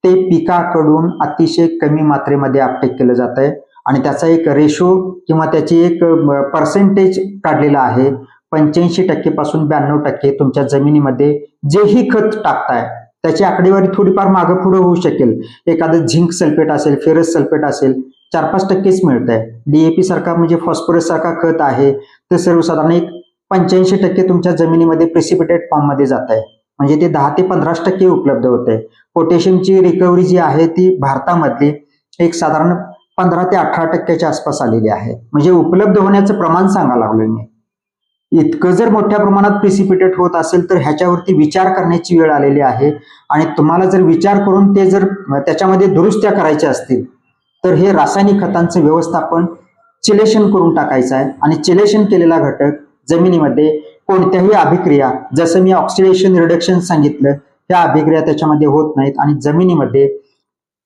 ते पिकाकडून अतिशय कमी मात्रेमध्ये अपटेक केलं जात आहे. आणि त्याचा एक रेशो किंवा त्याची एक पर्सेंटेज काढलेला आहे. 85% पासून 92% तुमच्या जमिनीमध्ये जेही खत टाकताय त्याची आकडेवारी थोडीफार मागं पुढे होऊ शकेल. एखादं झिंक सल्फेट असेल, फेरस सल्फेट असेल, 4-5%च मिळत आहे. DAP सारखा म्हणजे फॉस्फरस सारखा खत आहे तर सर्वसाधारण एक 85% तुमच्या जमिनीमध्ये प्रेसिपिटेट फॉर्म मध्ये जात आहे. म्हणजे ते 10 ते 15% उपलब्ध होते. पोटॅशियमची रिकव्हरी जी आहे ती भारतामधली एक साधारण 15 ते 18% आसपास आलेली आहे. म्हणजे उपलब्ध होण्याचं प्रमाण सांगायला लागलोय मी. इतकं जर मोठ्या प्रमाणात प्रिसिपिटेट होत असेल तर ह्याच्यावरती विचार करण्याची वेळ आलेली आहे. आणि तुम्हाला जर विचार करून ते जर त्याच्यामध्ये दुरुस्त्या करायच्या असतील तर हे रासायनिक खतांचं व्यवस्थापन चिलेशन करून टाकायचं आहे. आणि चिलेशन केलेला घटक जमिनीमध्ये कोणत्याही अभिक्रिया, जसं मी ऑक्सिडेशन रिडक्शन सांगितलं, त्या अभिक्रिया त्याच्यामध्ये होत नाहीत आणि जमिनीमध्ये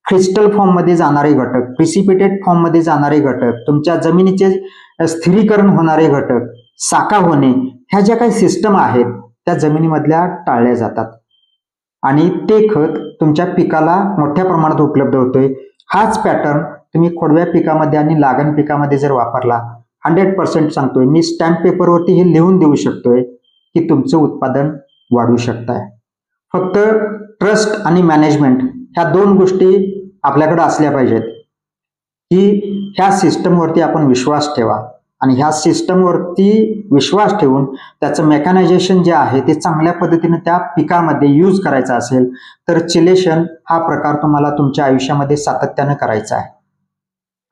क्रिस्टल फॉर्म मध्ये जाणारे घटक, प्रिसिपिटेट फॉर्म मध्ये जाणारे घटक, तुमच्या जमिनीचे स्थिरीकरण होणारे घटक, साका होणे, ह्या ज्या काही सिस्टम आहेत त्या जमिनीमधल्या टाळल्या जातात आणि ते खत तुमच्या पिकाला मोठ्या प्रमाणात उपलब्ध होतोय. हाच पॅटर्न तुम्ही खोडव्या पिकामध्ये आणि लागण पिकामध्ये जर वापरला, 100% सांगतोय मी, स्टॅम्प पेपरवरती हे लिहून देऊ शकतोय की तुमचं उत्पादन वाढवू शकताय. फक्त ट्रस्ट आणि मॅनेजमेंट ह्या दोन गोष्टी आपल्याकडे असल्या पाहिजेत की ह्या सिस्टमवरती आपण विश्वास ठेवा आणि ह्या सिस्टमवरती विश्वास ठेवून त्याचं मेकॅनायझेशन जे आहे ते चांगल्या पद्धतीने त्या पिकामध्ये यूज करायचं असेल तर चिलेशन हा प्रकार तुम्हाला तुमच्या आयुष्यामध्ये सातत्यानं करायचा आहे.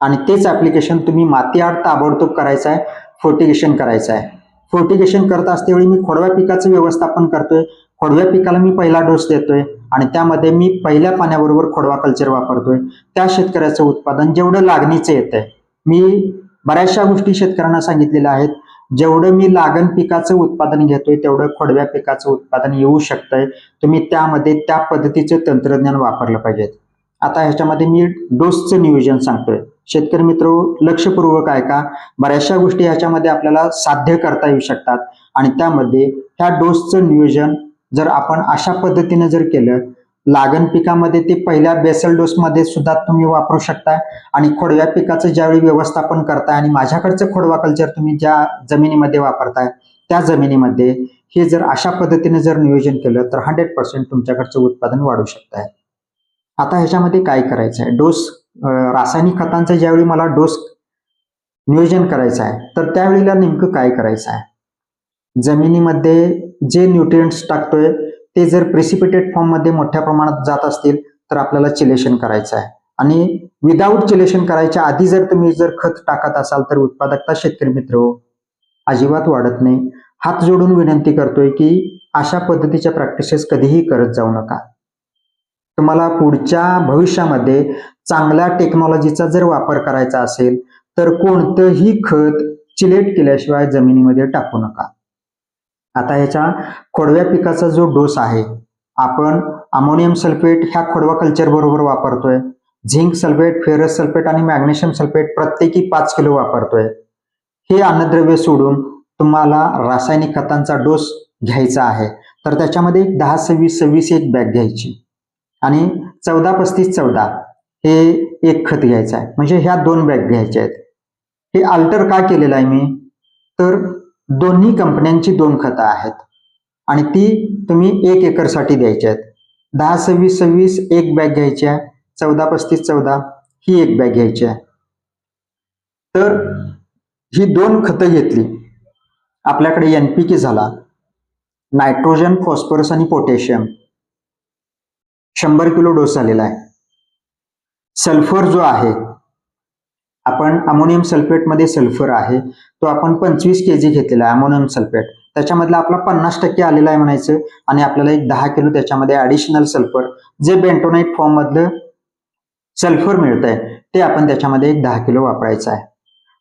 आणि तेच ऍप्लिकेशन तुम्ही मातीआड ताबडतोब करायचं आहे, फोर्टिगेशन करायचं आहे. फोर्टिगेशन करत असतेवेळी मी खोडव्या पिकाचं व्यवस्थापन करतोय. खोडव्या पिकाला मी पहिला डोस देतोय आणि त्यामध्ये मी पहिल्या पाण्याबरोबर खोडवा कल्चर वापरतोय. त्या शेतकऱ्याचं उत्पादन जेवढं लागणीचं येतंय, मी बऱ्याचशा गोष्टी शेतकऱ्यांना सांगितलेल्या आहेत, जेवढं मी लागण पिकाचं उत्पादन घेतोय तेवढं खोडव्या पिकाचं उत्पादन येऊ शकतंय. तुम्ही त्यामध्ये त्या पद्धतीचं तंत्रज्ञान वापरलं पाहिजे. आता ह्याच्यामध्ये मी डोसचं नियोजन सांगतोय. शेतकरी मित्र लक्षपूर्वक ऐका, बऱ्याचशा गोष्टी ह्याच्यामध्ये आपल्याला साध्य करता येऊ शकतात आणि त्यामध्ये ह्या डोसचं नियोजन जर आपण अशा पद्धतीने जर केलं, लागण पिकामध्ये ते पहिल्या बेसल डोसमध्ये सुद्धा तुम्ही वापरू शकताय आणि खोडव्या पिकाचं ज्यावेळी व्यवस्थापन करताय आणि माझ्याकडचं खोडवा कल्चर तुम्ही ज्या जमिनीमध्ये वापरताय त्या जमिनीमध्ये हे जर अशा पद्धतीने जर नियोजन केलं तर 100% तुमच्याकडचं उत्पादन वाढू शकताय. आता ह्याच्यामध्ये काय करायचं आहे, डोस रासायनिक खतांचा ज्यावेळी मला डोस नियोजन करायचं आहे तर त्यावेळेला नेमकं काय करायचं आहे, जमिनीमध्ये जे न्यूट्रिएंट्स टाकतोय ते जर प्रेसिपिटेट फॉर्म मध्ये मोठ्या प्रमाणात जात असतील तर आपल्याला चिलेशन करायचं आहे. आणि विदाऊट चिलेशन करायच्या आधी जर तुम्ही जर खत टाकत असाल तर उत्पादकता शेतकरी मित्र अजिबात वाढत नाही. हात जोडून विनंती करतोय की अशा पद्धतीच्या प्रॅक्टिसेस कधीही करत जाऊ नका. तुम्हाला पुढच्या भविष्यामध्ये चांगल्या टेक्नॉलॉजीचा जर वापर करायचा असेल तर कोणतंही खत चिलेट केल्याशिवाय जमिनीमध्ये टाकू नका. आता ह्याच्या खोडव्या पिकाचा जो डोस आहे, आपण अमोनियम सल्फेट ह्या खोडवा कल्चर बरोबर वापरतोय, झिंक सल्फेट, फेरस सल्फेट आणि मॅग्नेशियम सल्फेट प्रत्येकी 5 किलो वापरतोय. हे अन्नद्रव्य सोडून तुम्हाला रासायनिक खतांचा डोस घ्यायचा आहे तर त्याच्यामध्ये 10-26-26 एक बॅग घ्यायची आणि 14-35-14 हे एक खत घ्यायचं आहे. म्हणजे ह्या 2 बॅग घ्यायच्या आहेत. हे अल्टर का केलेलं आहे मी, तर दोन्ही कंपन्यांची 2 खतं आहेत आणि ती तुम्ही 1 एकरसाठी द्यायची आहेत. 10-26-26 एक बॅग घ्यायची आहे, 14-35-14 ही एक बॅग घ्यायची आहे. तर ही 2 खतं घेतली, आपल्याकडे NPK झाला, नायट्रोजन, फॉस्फरस आणि पोटॅशियम 100 किलो डोस झालेला आहे. सल्फर जो आहे, आपण अमोनियम सल्फेटमध्ये सल्फर आहे तो आपण 25 kg घेतलेला आहे अमोनियम सल्फेट, त्याच्यामधला आपला 50% आलेला आहे म्हणायचं आणि आपल्याला एक 10 किलो त्याच्यामध्ये ऍडिशनल सल्फर जे बेंटोनाइट फॉर्म मधलं सल्फर मिळतंय ते आपण त्याच्यामध्ये एक 10 किलो वापरायचं आहे.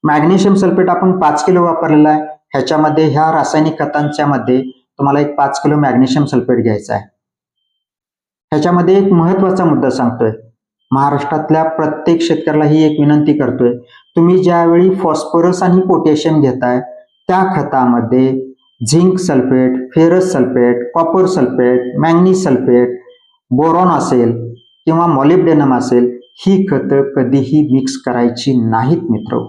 मॅग्नेशियम सल्फेट आपण 5 किलो वापरलेला आहे. ह्याच्यामध्ये ह्या रासायनिक खतांच्या मध्ये तुम्हाला एक 5 किलो मॅग्नेशियम सल्फेट घ्यायचा आहे. ह्याच्यामध्ये एक महत्वाचा मुद्दा सांगतोय, महाराष्ट्रातल्या प्रत्येक शेतकऱ्याला ही एक विनंती करतोय, तुम्ही ज्यावेळी फॉस्फरस आणि पोटॅशियम घेताय त्या खतामध्ये zinc sulphate, ferrous sulphate, copper sulphate, manganese sulphate, boron असेल किंवा मॉलिब्डेनम असेल, ही खतं कधीही मिक्स करायची नाहीत मित्र.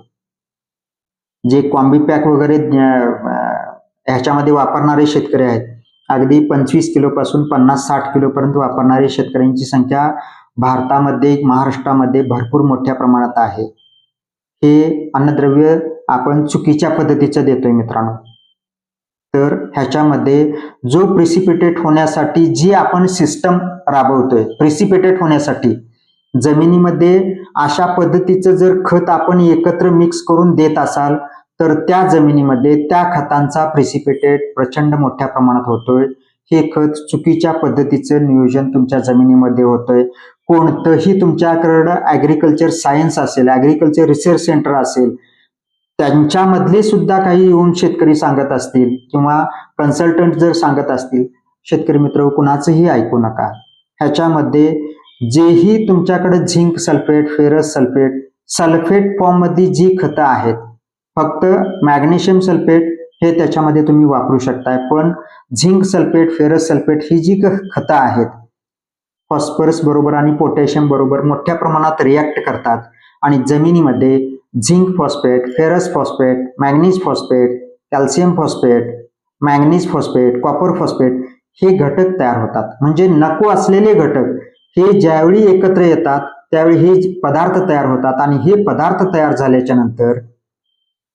जे कॉम्बी पॅक वगैरे ह्याच्यामध्ये वापरणारे शेतकरी आहेत, अगदी 25 किलो पासून 50-60 किलो पर्यंत वापरणारे शेतकऱ्यांची संख्या भारतामध्ये, महाराष्ट्रामध्ये भरपूर मोठ्या प्रमाणात आहे. हे अन्नद्रव्य आपण चुकीच्या पद्धतीचं देतोय मित्रांनो. तर ह्याच्यामध्ये जो प्रिसिपिटेट होण्यासाठी जी आपण सिस्टम राबवतोय, प्रिसिपिटेट होण्यासाठी जमिनीमध्ये अशा पद्धतीचं जर खत आपण एकत्र मिक्स करून देत असाल तर त्या जमिनीमध्ये त्या खतांचा प्रिसिपिटेट प्रचंड मोठ्या प्रमाणात होतोय. हे खत चुकीच्या पद्धतीचं नियोजन तुमच्या जमिनीमध्ये होतंय. कोणतंही तुमच्याकडं ॲग्रिकल्चर सायन्स असेल, ॲग्रिकल्चर रिसर्च सेंटर असेल, त्यांच्यामधले सुद्धा काही येऊन शेतकरी सांगत असतील किंवा कन्सल्टंट जर सांगत असतील, शेतकरी मित्र कुणाचंही ऐकू नका. ह्याच्यामध्ये जेही तुमच्याकडे zinc sulphate, ferrous sulphate, sulphate फॉर्ममध्ये जी खतं आहेत, फक्त मॅग्नेशियम सल्फेट हे त्याच्यामध्ये तुम्ही वापरू शकताय, पण झिंक सल्फेट, फेरस सल्फेट ही जी खतं आहेत फॉस्फरस बरोबर आणि पोटॅशियम बरोबर मोठ्या प्रमाणात रिॲक्ट करतात आणि जमिनीमध्ये zinc phosphate, ferrous phosphate, manganese phosphate, calcium phosphate, manganese phosphate, copper phosphate हे घटक तयार होतात. म्हणजे नको असलेले घटक हे ज्यावेळी एकत्र येतात त्यावेळी हे पदार्थ तयार होतात आणि हे पदार्थ तयार झाल्याच्या नंतर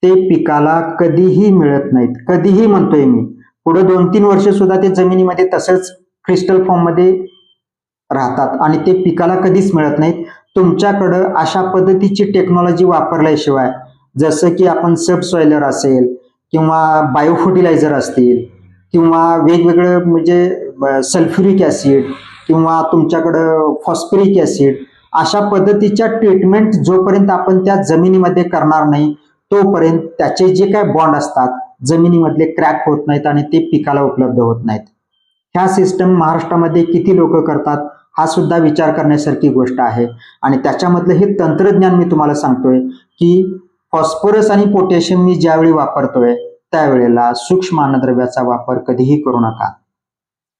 ते पिकाला कधीही मिळत नाहीत. कधीही म्हणतोय मी, पुढे 2-3 वर्ष सुद्धा ते जमिनीमध्ये तसंच क्रिस्टल फॉर्ममध्ये राहतात आणि ते पिकाला कधीच मिळत नाहीत. तुमच्याकडं अशा पद्धतीची टेक्नॉलॉजी वापरल्याशिवाय, जसं की आपण सबसॉइलर असेल किंवा बायोफर्टिलायझर असतील किंवा वेगवेगळं म्हणजे सल्फ्युरिक ॲसिड किंवा तुमच्याकडं फॉस्फरिक ॲसिड, अशा पद्धतीच्या ट्रीटमेंट जोपर्यंत आपण त्या जमिनीमध्ये करणार नाही तोपर्यंत त्याचे जे काय बॉन्ड असतात जमिनीमधले क्रॅक होत नाहीत आणि ते पिकाला उपलब्ध होत नाहीत. ह्या सिस्टम महाराष्ट्रामध्ये किती लोक करतात हा सुद्धा विचार करण्यासारखी गोष्ट आहे. आणि त्याच्यामधलं हे तंत्रज्ञान मी तुम्हाला सांगतोय की फॉस्फरस आणि पोटॅशियम मी ज्यावेळी वापरतोय त्यावेळेला सूक्ष्म अन्नद्रव्याचा वापर कधीही करू नका.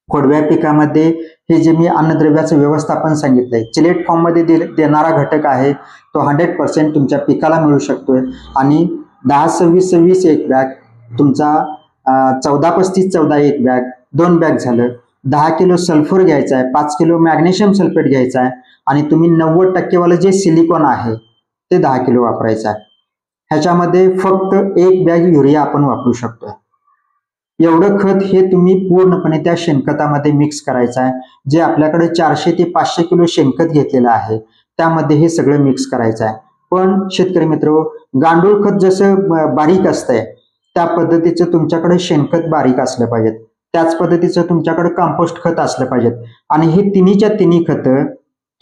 खोडव्या पिकामध्ये हे जे मी अन्नद्रव्याचं व्यवस्थापन सांगितलंय, चिलेट फॉर्ममध्ये देणारा घटक आहे तो 100% तुमच्या पिकाला मिळू शकतोय. आणि 10-26-26 एक बॅग, तुमचा 14-35-14 एक बॅग, 2 बॅग झालं. 10 किलो सल्फर घ्यायचा आहे, 5 किलो मॅग्नेशियम सल्फेट घ्यायचा आहे आणि तुम्ही 90% वालं जे सिलिकॉन आहे ते 10 किलो वापरायचं आहे. ह्याच्यामध्ये फक्त 1 बॅग युरिया आपण वापरू शकतोय. एवढं खत हे तुम्ही पूर्णपणे त्या शेणखतामध्ये मिक्स करायचं आहे. जे आपल्याकडे 400 ते 500 किलो शेणखत घेतलेलं आहे त्यामध्ये हे सगळं मिक्स करायचं आहे. पण शेतकरी मित्र, गांडूळ खत जसं बारीक असतंय त्या पद्धतीचं तुमच्याकडे शेणखत बारीक असलं पाहिजेत, त्याच पद्धतीचं तुमच्याकडे कंपोस्ट खत असलं पाहिजेत. आणि हे तिन्हीच्या तिन्ही खतं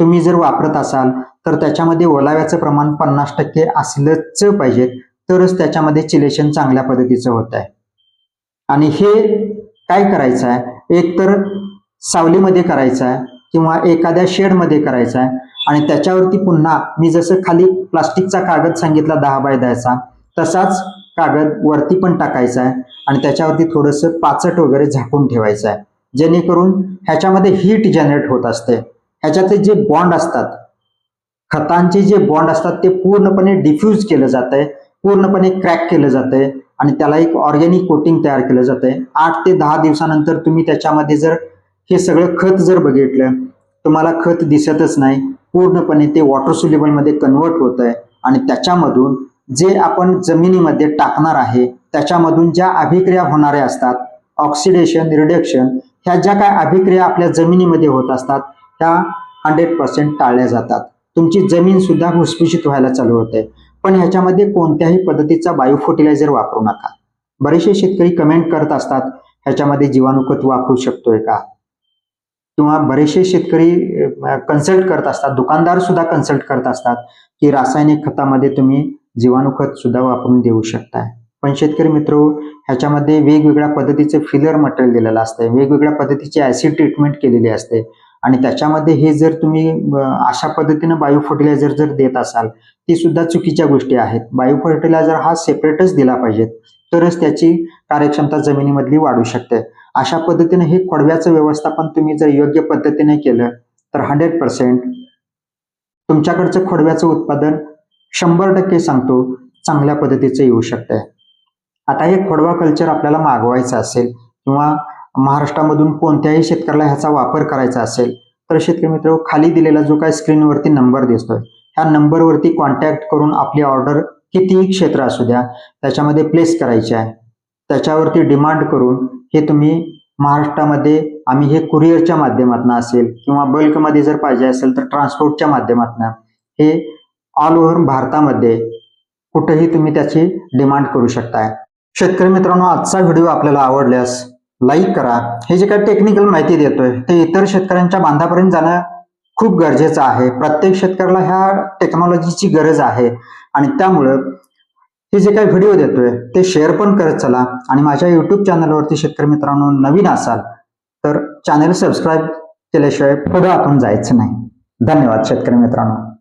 तुम्ही जर वापरत असाल तर त्याच्यामध्ये ओलाव्याचं प्रमाण 50% असलंच पाहिजेत, तरच त्याच्यामध्ये चिलेशन चांगल्या पद्धतीचं होत आहे. आणि हे काय करायचं आहे, एक तर सावलीमध्ये करायचं आहे किंवा एखाद्या शेडमध्ये करायचं आहे. आणि त्याच्यावरती पुन्हा मी जसं खाली प्लास्टिकचा कागद सांगितला 10x10चा, तसाच कागद वरती पण टाकायचा आहे आणि त्याच्यावरती थोडंसं पाचट वगैरे झाकून ठेवायचं आहे, जेणेकरून ह्याच्यामध्ये हीट जनरेट होत असते. ह्याच्यातले जे बॉन्ड असतात, खतांचे जे बॉन्ड असतात ते पूर्णपणे डिफ्यूज केलं जात आहे, पूर्णपणे क्रॅक केलं जात आहे आणि त्याला एक ऑर्गॅनिक कोटिंग तयार केलं जात आहे. 8 ते 10 दिवसानंतर तुम्ही त्याच्यामध्ये जर हे सगळं खत जर बघितलं, तुम्हाला खत दिसतच नाही, पूर्णपणे ते वॉटर सोल्युबल मध्ये कन्वर्ट होत आहे आणि त्याच्यामधून जे आपण जमिनीमध्ये टाकणार आहे त्याच्यामधून ज्या अभिक्रिया होणाऱ्या असतात, ऑक्सिडेशन, रिडक्शन, ह्या ज्या काय अभिक्रिया आपल्या जमिनीमध्ये होत असतात त्या 100% टाळल्या जातात. तुमची जमीन सुद्धा भुसभुशीत व्हायला चालू होते. पण ह्याच्यामध्ये कोणत्याही पद्धतीचा बायो फर्टिलायझर वापरू नका. बरेचसे शेतकरी कमेंट करत असतात ह्याच्यामध्ये जीवाणूखत वापरू शकतोय का, किंवा बरेचसे शेतकरी कन्सल्ट करत असतात, दुकानदार सुद्धा कन्सल्ट करत असतात की रासायनिक खतामध्ये तुम्ही जीवाणूखत सुद्धा वापरून देऊ शकताय. पण शेतकरी मित्र, ह्याच्यामध्ये वेगवेगळ्या पद्धतीचे फिलर मटेरियल दिलेलं असते, वेगवेगळ्या पद्धतीची ऍसिड ट्रीटमेंट केलेली असते आणि त्याच्यामध्ये हे जर तुम्ही अशा पद्धतीनं बायो फर्टिलायझर जर देत असाल ती सुद्धा चुकीच्या गोष्टी आहेत. बायो फर्टिलायझर हा सेपरेटच दिला पाहिजे, तरच त्याची कार्यक्षमता जमिनीमधली वाढू शकते. अशा पद्धतीने हे खोडव्याचं व्यवस्थापन तुम्ही जर योग्य पद्धतीने केलं तर 100% तुमच्याकडचं खोडव्याचं उत्पादन 100% सांगतो चांगल्या पद्धतीचं येऊ शकतंय. आता हे खोडवा कल्चर आपल्याला मागवायचं असेल किंवा महाराष्ट्रामधून कोणत्याही शेतकऱ्याला ह्याचा वापर करायचा असेल तर शेतकरी मित्र, खाली दिलेला जो काय स्क्रीनवरती नंबर दिसतोय ह्या नंबरवरती कॉन्टॅक्ट करून आपली ऑर्डर कितीही क्षेत्र असू द्या त्याच्यामध्ये प्लेस करायची आहे. त्याच्यावरती डिमांड करून हे तुम्ही महाराष्ट्रामध्ये आम्ही हे कुरिअरच्या माध्यमातून असेल किंवा बल्कमध्ये जर पाहिजे असेल तर ट्रान्सपोर्टच्या माध्यमातून हे ऑल ओव्हर भारतामध्ये कुठेही तुम्ही त्याची डिमांड करू शकताय. शेतकरी मित्रांनो, आजचा व्हिडिओ आपल्याला आवडल्यास लाईक करा. हे जे काही टेक्निकल माहिती देतोय ते इतर शेतकऱ्यांच्या बांधापर्यंत जाणं खूप गरजेचं आहे. प्रत्येक शेतकऱ्याला ह्या टेक्नॉलॉजीची गरज आहे आणि त्यामुळं हे जे काही व्हिडिओ देतोय ते शेअर पण करत चला. आणि माझ्या युट्यूब चॅनलवरती शेतकरी मित्रांनो नवीन असाल तर चॅनल सबस्क्राईब केल्याशिवाय पुढे आपण जायचं नाही. धन्यवाद शेतकरी मित्रांनो.